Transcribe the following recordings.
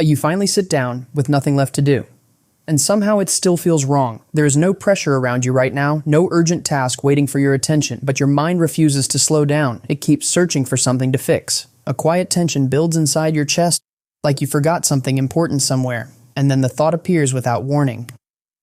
You finally sit down with nothing left to do. And somehow it still feels wrong. There is no pressure around you right now, no urgent task waiting for your attention, but your mind refuses to slow down. It keeps searching for something to fix. A quiet tension builds inside your chest, like you forgot something important somewhere, and then the thought appears without warning.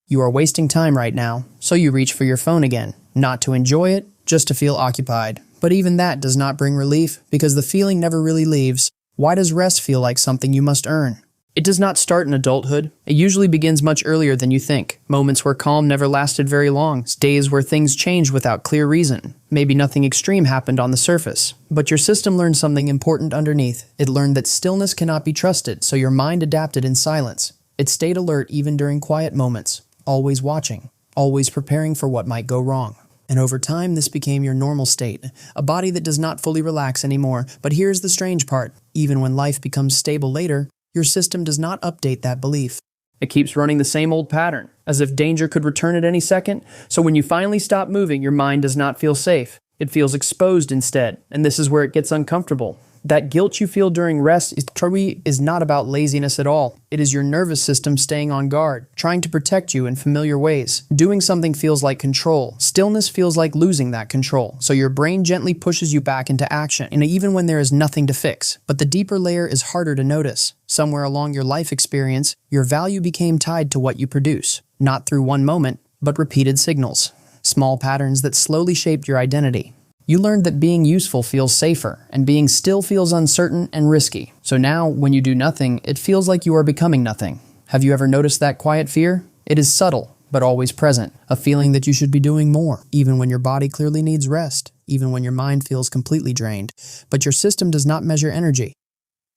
You are wasting time right now, so you reach for your phone again, not to enjoy it, just to feel occupied. But even that does not bring relief, because the feeling never really leaves. Why does rest feel like something you must earn? It does not start in adulthood. It usually begins much earlier than you think. Moments where calm never lasted very long. Days where things changed without clear reason. Maybe nothing extreme happened on the surface. But your system learned something important underneath. It learned that stillness cannot be trusted, so your mind adapted in silence. It stayed alert even during quiet moments. Always watching. Always preparing for what might go wrong. And over time, this became your normal state. A body that does not fully relax anymore. But here's the strange part. Even when life becomes stable later, your system does not update that belief. It keeps running the same old pattern, as if danger could return at any second. So when you finally stop moving, your mind does not feel safe. It feels exposed instead, and this is where it gets uncomfortable. That guilt you feel during rest is not about laziness at all. It is your nervous system staying on guard, trying to protect you in familiar ways. Doing something feels like control. Stillness feels like losing that control. So your brain gently pushes you back into action, and even when there is nothing to fix. But the deeper layer is harder to notice. Somewhere along your life experience, your value became tied to what you produce. Not through one moment, but repeated signals. Small patterns that slowly shaped your identity. You learned that being useful feels safer, and being still feels uncertain and risky. So now, when you do nothing, it feels like you are becoming nothing. Have you ever noticed that quiet fear? It is subtle, but always present. A feeling that you should be doing more, even when your body clearly needs rest, even when your mind feels completely drained. But your system does not measure energy.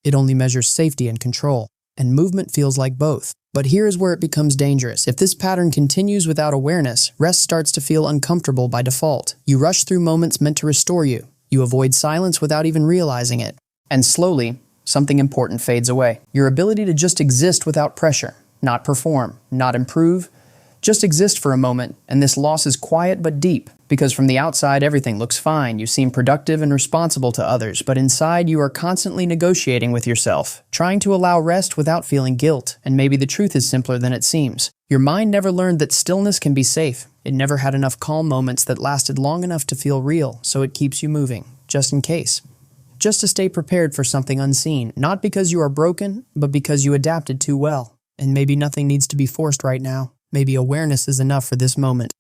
It only measures safety and control, and movement feels like both. But here is where it becomes dangerous. If this pattern continues without awareness, rest starts to feel uncomfortable by default. You rush through moments meant to restore you. You avoid silence without even realizing it. And slowly, something important fades away. Your ability to just exist without pressure, not perform, not improve, just exist for a moment, and this loss is quiet but deep. Because from the outside, everything looks fine. You seem productive and responsible to others, but inside you are constantly negotiating with yourself, trying to allow rest without feeling guilt. And maybe the truth is simpler than it seems. Your mind never learned that stillness can be safe. It never had enough calm moments that lasted long enough to feel real, so it keeps you moving, just in case. Just to stay prepared for something unseen, not because you are broken, but because you adapted too well. And maybe nothing needs to be forced right now. Maybe awareness is enough for this moment.